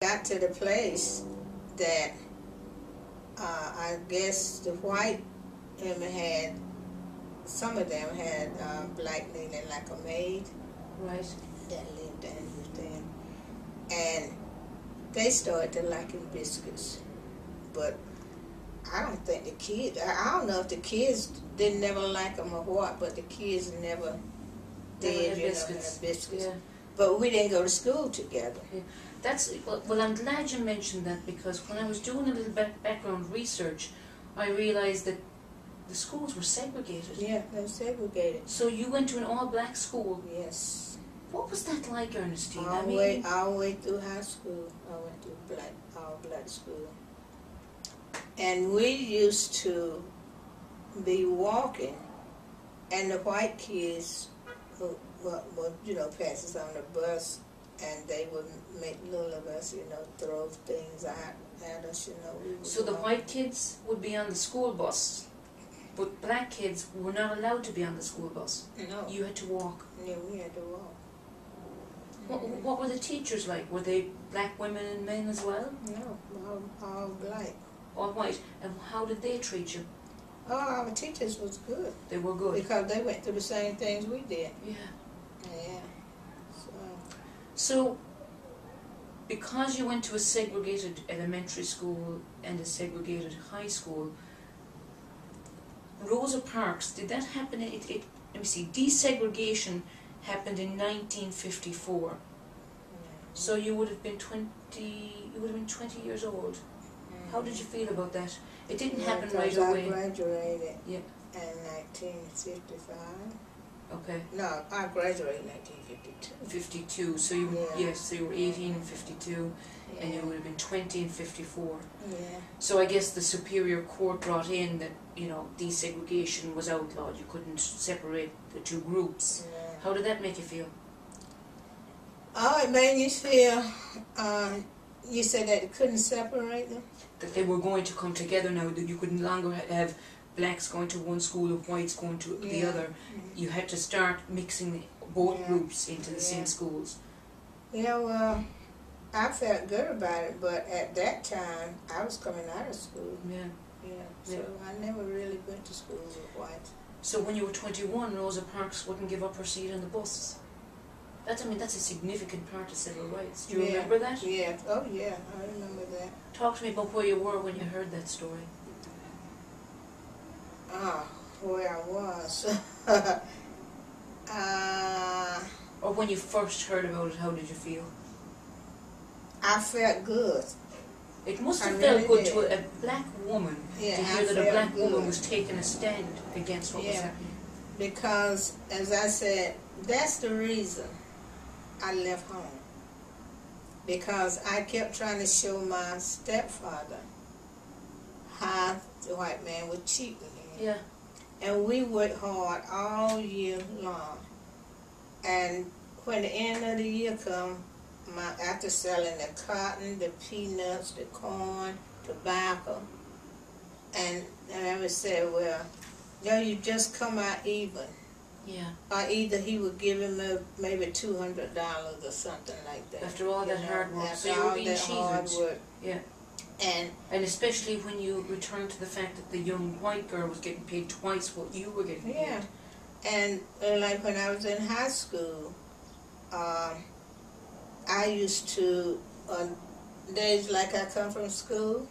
Got to the place that I guess the white women had, some of them had black lady like a maid. Right. That lived there with them. And they started to liking biscuits. But I don't think the kids, I don't know if the kids didn't never like them or what, but the kids never did, had biscuits. Have biscuits. Yeah. But we didn't go to school together. Yeah. That's well. I'm glad you mentioned that, because when I was doing a little background research, I realised that the schools were segregated. Yeah, they were segregated. So you went to an all-black school. Yes. What was that like, Ernestine? All the way through high school, I went to all-black school. And we used to be walking, and the white kids would pass us on the bus, and they would make little of us, throw things at us, So the white kids would be on the school bus, but black kids were not allowed to be on the school bus. No. You had to walk. Yeah, we had to walk. What were the teachers like? Were they black women and men as well? No, all black. All white. And how did they treat you? Oh, our teachers was good. They were good. Because they went through the same things we did. Yeah. Yeah. So, because you went to a segregated elementary school and a segregated high school, Rosa Parks, did that happen? Let me see. Desegregation happened in 1954. So you would have been 20. You would have been 20 years old. How did you feel about that? It didn't happen right away. I graduated in 1955. Okay. No, I graduated in 1952. 52. So you so you were 18 in 52, and you would have been 20 in 54. Yeah. So I guess the Superior Court brought in that desegregation was outlawed. You couldn't separate the two groups. Yeah. How did that make you feel? Oh, it made me feel. You said that it couldn't separate them? That they were going to come together now, that you could no longer have blacks going to one school and whites going to the other. You had to start mixing both groups into the same schools. Well, I felt good about it, but at that time, I was coming out of school. So I never really went to school with whites. So when you were 21, Rosa Parks wouldn't give up her seat on the bus. That's a significant part of civil rights. Do you remember that? Yeah. Oh, yeah. I remember that. Talk to me about where you were when you heard that story. Where I was. Or when you first heard about it, how did you feel? I felt good. It must have felt good to a black woman to hear that a black woman was taking a stand against what was happening. Because, as I said, that's the reason I left home. Because I kept trying to show my stepfather how the white man was cheating him. Yeah. And we worked hard all year long. And when the end of the year come, after selling the cotton, the peanuts, the corn, tobacco, and I would say, well, you just come out even. Yeah. Or either he would give him maybe $200 or something like that. After all that hard work. After all that hard work. Yeah. And especially when you return to the fact that the young white girl was getting paid twice what you were getting paid. Yeah. And like when I was in high school, I used to, days like I come from school,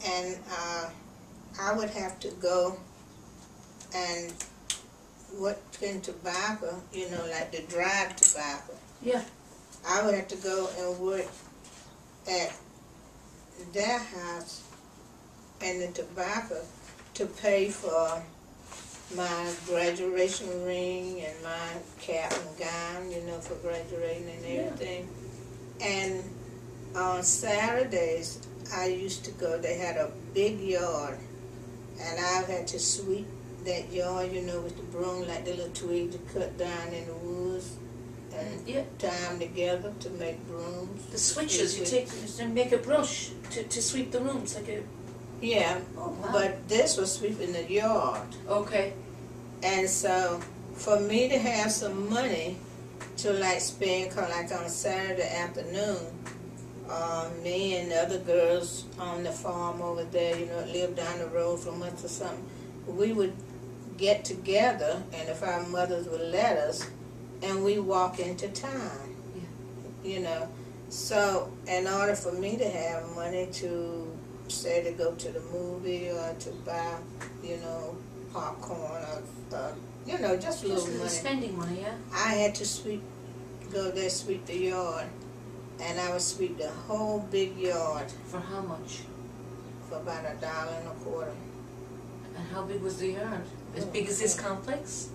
and I would have to go and work in tobacco, like the dried tobacco. Yeah. I would have to go and work at their house and the tobacco to pay for my graduation ring and my cap and gown, for graduating and everything. And on Saturdays, I used to go, they had a big yard, and I had to sweep that yard, with the broom, like the little twigs to cut down in the woods, and tie them together to make brooms. The switches you take to make a brush to sweep the rooms, like a... Yeah, oh, wow. But this was sweeping the yard. Okay. And so, for me to have some money to spend, like on Saturday afternoon, Me and the other girls on the farm over there, lived down the road from us or something, we would get together, and if our mothers would let us, and we walk into town. Yeah. So in order for me to have money to, say, to go to the movie or to buy, popcorn or just a little money. Spending money, yeah. I had to go there, sweep the yard, and I would sweep the whole big yard. For how much? For about $1.25. And how big was the yard? As big as this complex?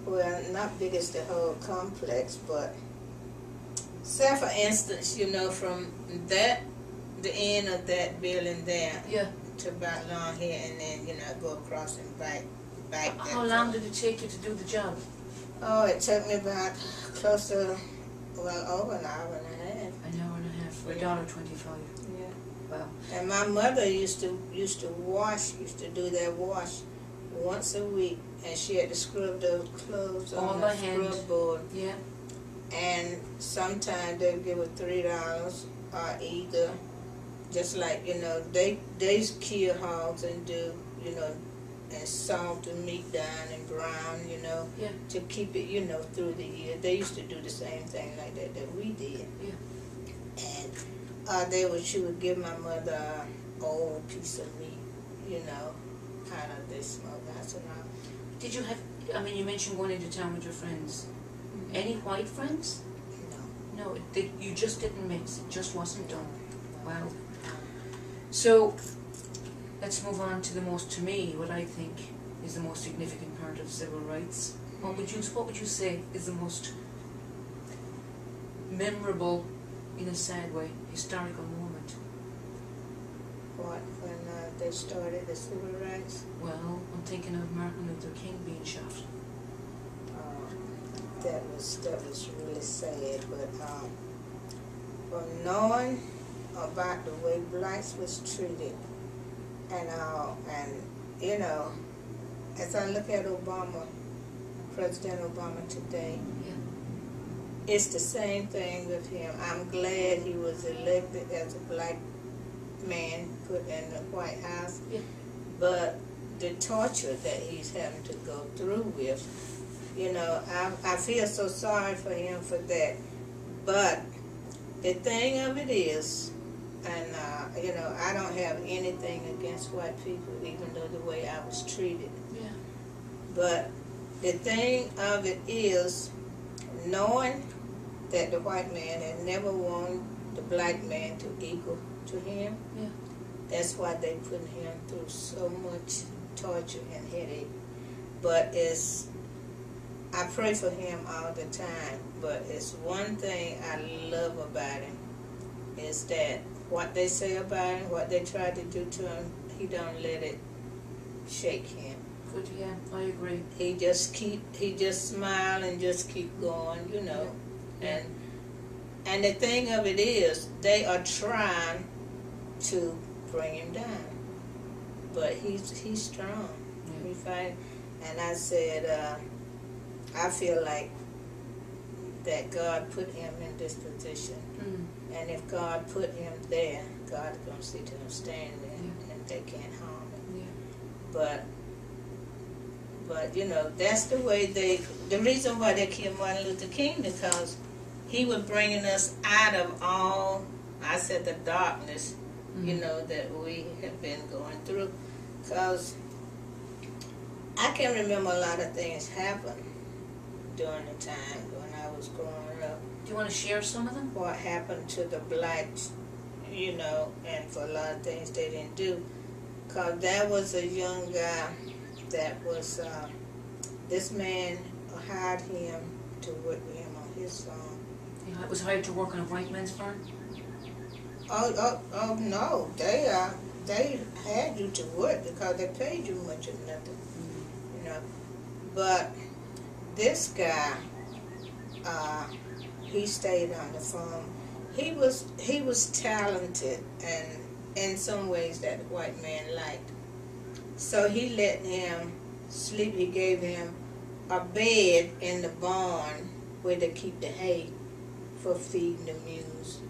Well, not big as the whole complex, but say for instance, from the end of that building there, yeah, to about long here, and then go across and back. How long did it take you to do the job? Oh, it took me about close to over an hour and a half. An hour and a half for $1.25. Yeah. Wow. And my mother used to do that wash once a week, and she had to scrub those clothes on the scrub board. Yeah. And sometimes they'd give her $3, or either, just like, they kill hogs and do, and salt the meat down and brown, yeah, to keep it, through the year. They used to do the same thing like that we did. Yeah. And she would give my mother an old piece of meat, out of this smokehouse and all. Did you have, you mentioned going into town with your friends. Any white friends? No. No, you just didn't mix. It just wasn't done. Wow. So, let's move on to to me, what I think is the most significant part of civil rights. What would you say is the most memorable, in a sad way, historical moment? What, when they started the civil rights? Well, I'm thinking of Martin Luther King being shot. That was really sad, but from knowing about the way blacks was treated, and as I look at President Obama today, yeah, it's the same thing with him. I'm glad he was elected as a black man put in the White House, yeah, but the torture that he's having to go through with, I feel so sorry for him for that. But the thing of it is, and I don't have anything against white people, even though the way I was treated. yeah. But the thing of it is, knowing that the white man had never wanted the black man to equal to him, Yeah. that's why they put him through so much torture and headache. But I pray for him all the time, but it's one thing I love about him, is that what they say about him, what they try to do to him, he don't let it shake him. Good, yeah, I agree. He just smile and just keep going, Yeah. And the thing of it is, they are trying to bring him down, but he's strong. Yeah. He fight, and I said, I feel like that God put him in this position, and if God put him there, God's gonna see to him stand there, and they can't harm him. Yeah. But that's the way the reason why they killed Martin Luther King, because he was bringing us out of all, I said, the darkness, that we have been going through. Because I can remember a lot of things happened during the time when I was growing up. Do you want to share some of them? What happened to the blacks, and for a lot of things they didn't do. Because there was a young guy that was, this man hired him to work with him on his farm. Yeah, I was hired to work on a white man's farm? Oh no, they had you to work because they paid you much of nothing, But this guy, he stayed on the farm. He was talented, and in some ways that the white man liked. So he let him sleep. He gave him a bed in the barn where they keep the hay for feeding the mules.